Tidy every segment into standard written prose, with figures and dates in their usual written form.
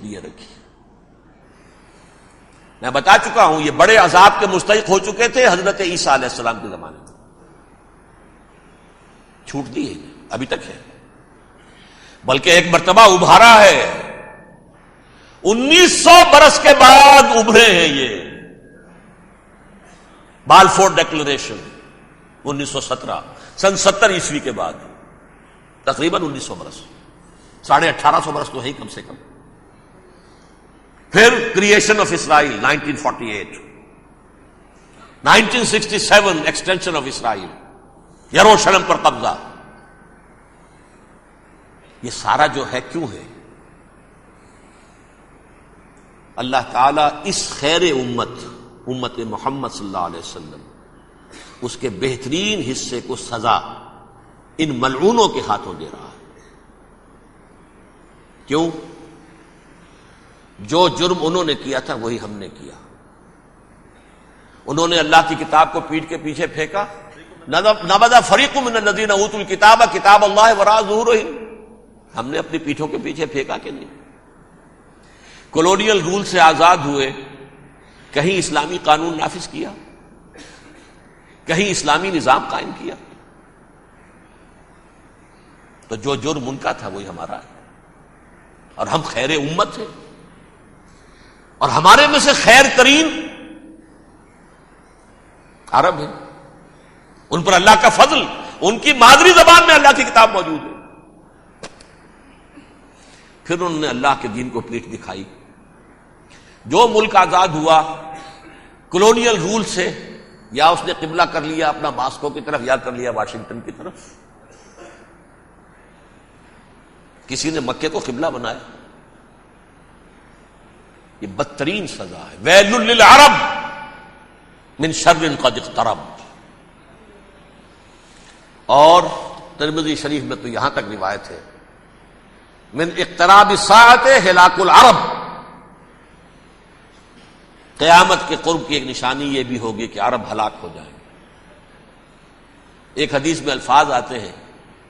دیے رکھی. میں بتا چکا ہوں یہ بڑے عذاب کے مستحق ہو چکے تھے حضرت عیسیٰ علیہ السلام کے زمانے میں. چھوٹ دی ہے ابھی تک ہے، بلکہ ایک مرتبہ ابھارا ہے. 1900 برس کے بعد ابھرے ہیں یہ. بالفور ڈیکلریشن 1917 سن 70 عیسوی کے بعد، تقریباً 1900 برس، 1850 برس تو ہے ہی کم سے کم. پھر creation of Israel 1948، 1967 extension of Israel, یروشلم پر قبضہ. یہ سارا جو ہے کیوں ہے؟ اللہ تعالیٰ اس خیر امت محمد صلی اللہ علیہ وسلم اس کے بہترین حصے کو سزا ان ملعونوں کے ہاتھوں دے رہا ہے. کیوں؟ جو جرم انہوں نے کیا تھا وہی ہم نے کیا. انہوں نے اللہ کی کتاب کو پیٹھ کے پیچھے پھینکا. نبذ فریق من الذین اوتوا الکتاب کتاب اللہ وراء ظہورہم، ہم نے اپنی پیٹھوں کے پیچھے پھینکا کہ نہیں؟ کولونیل رول سے آزاد ہوئے، کہیں اسلامی قانون نافذ کیا، کہیں اسلامی نظام قائم کیا. تو جو جرم ان کا تھا وہی ہمارا ہے. اور ہم خیر امت ہیں، اور ہمارے میں سے خیر ترین عرب ہیں. ان پر اللہ کا فضل، ان کی مادری زبان میں اللہ کی کتاب موجود ہے. پھر انہوں نے اللہ کے دین کو پیٹھ دکھائی. جو ملک آزاد ہوا کولونیل رول سے، یا اس نے قبلہ کر لیا اپنا ماسکو کی طرف یا کر لیا واشنگٹن کی طرف. کسی نے مکے کو قبلہ بنایا. یہ بدترین سزا ہے. ویل للعرب من شر قد اقترب. اور ترمذی شریف میں تو یہاں تک روایت ہے من اقتراب الساعۃ ہلاک العرب، قیامت کے قرب کی ایک نشانی یہ بھی ہوگی کہ عرب ہلاک ہو جائیں. ایک حدیث میں الفاظ آتے ہیں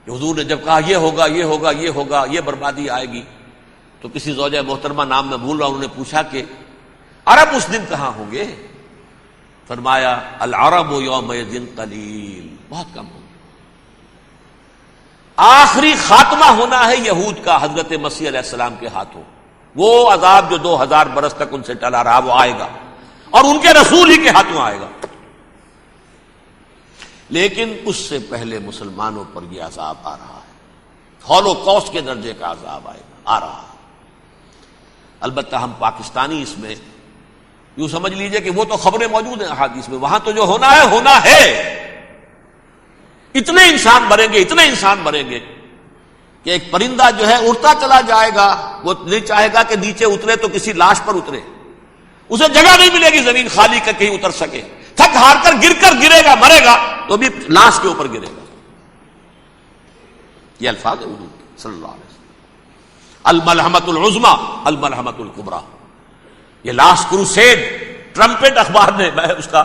کہ حضور نے جب کہا یہ ہوگا یہ ہوگا یہ ہوگا یہ بربادی آئے گی، تو کسی زوجہ محترمہ نام میں بھول رہا ہوں، انہوں نے پوچھا کہ عرب اس دن کہاں ہوں گے؟ فرمایا العرب یومئذ قلیل، بہت کم ہوں گے. آخری خاتمہ ہونا ہے یہود کا حضرت مسیح علیہ السلام کے ہاتھوں. وہ عذاب جو 2000 برس تک ان سے ٹلا رہا وہ آئے گا، اور ان کے رسول ہی کے ہاتھوں آئے گا. لیکن اس سے پہلے مسلمانوں پر یہ عذاب آ رہا ہے. ہولوکاسٹ کے درجے کا عذاب آ رہا ہے. البتہ ہم پاکستانی اس میں یوں سمجھ لیجئے کہ وہ تو خبریں موجود ہیں احادیث میں، وہاں تو جو ہونا ہے. اتنے انسان مریں گے، اتنے انسان مریں گے کہ ایک پرندہ جو ہے اڑتا چلا جائے گا، وہ نہیں چاہے گا کہ نیچے اترے تو کسی لاش پر اترے. اسے جگہ نہیں ملے گی زمین خالی کا کہیں اتر سکے. تھک ہار کر گرے گا، مرے گا تو بھی لاش کے اوپر گرے گا. یہ الفاظ ہے حضور صلی اللہ علیہ وسلم. الملحمۃ العظمی الملحمۃ الکبریٰ. یہ لاسٹ کروسیڈ ٹرمپٹ اخبار نے، میں اس کا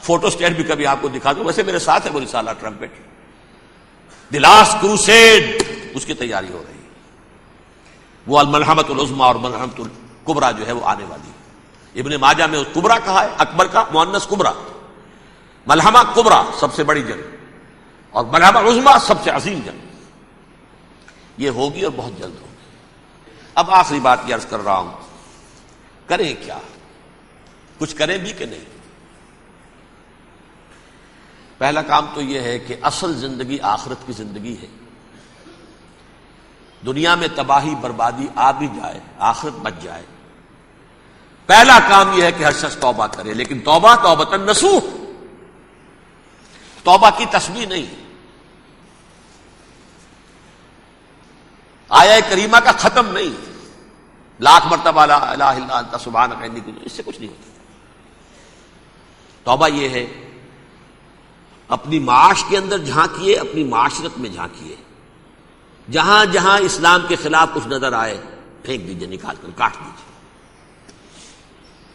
فوٹو اسٹیٹ بھی کبھی آپ کو دکھا دوں، ویسے میرے ساتھ ہے وہ رسالہ ٹرمپٹ. دی لاسٹ کروسیڈ اس کی تیاری ہو رہی ہے. وہ الملحمۃ العظمی اور ملحمۃ الکبریٰ جو ہے وہ آنے والی ہے. ابن ماجہ میں کبریٰ کہا ہے، اکبر کا مؤنث کبریٰ. ملحمہ کبریٰ سب سے بڑی جنگ، اور ملحمہ عظمی سب سے عظیم جنگ. یہ ہوگی اور بہت جلد ہوگی. اب آخری بات یہ عرض کر رہا ہوں، کریں کیا؟ کچھ کریں بھی کہ نہیں؟ پہلا کام تو یہ ہے کہ اصل زندگی آخرت کی زندگی ہے. دنیا میں تباہی بربادی آ بھی جائے، آخرت بچ جائے. پہلا کام یہ ہے کہ ہر شخص توبہ کرے، لیکن توبہ توبۃ نصوح، توبہ کی تسبیح نہیں. آیہ کریمہ کا ختم نہیں، لاکھ مرتبہ لا الہ الا انت سبحانک انی کنت، اس سے کچھ نہیں ہوتا. توبہ یہ ہے اپنی معاش کے اندر جھانکیے، اپنی معاشرت میں جھانکیے. جہاں جہاں اسلام کے خلاف کچھ نظر آئے پھینک دیجئے، نکال کر کاٹ دیجئے.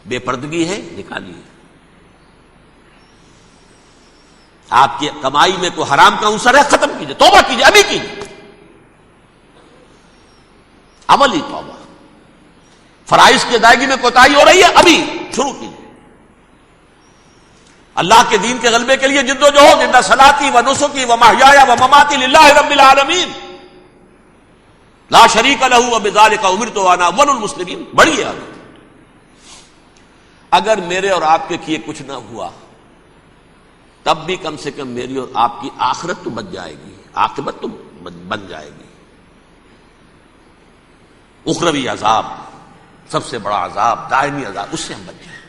بے پردگی ہے نکالیے. آپ کی کمائی میں کوئی حرام کا عنصر ہے ختم کیجئے، توبہ کیجئے، ابھی کیجئے. عملی توبہ. فرائض کی ادائیگی میں کوتاہی ہو رہی ہے، ابھی شروع کیجیے۔ اللہ کے دین کے غلبے کے لیے جد و جہد، ان صلاتی و نسکی و محیایا و مماتی للہ رب العالمین لا شریک لہ وبذالک امرت وانا اول المسلمین، بڑی ہے آگے۔ اگر میرے اور آپ کے کیے کچھ نہ ہوا تب بھی کم سے کم میری اور آپ کی آخرت تو بچ جائے گی، عاقبت تو بن جائے گی۔ اخروی عذاب، سب سے بڑا عذاب، دائمی عذاب، اس سے ہم بچ جائیں۔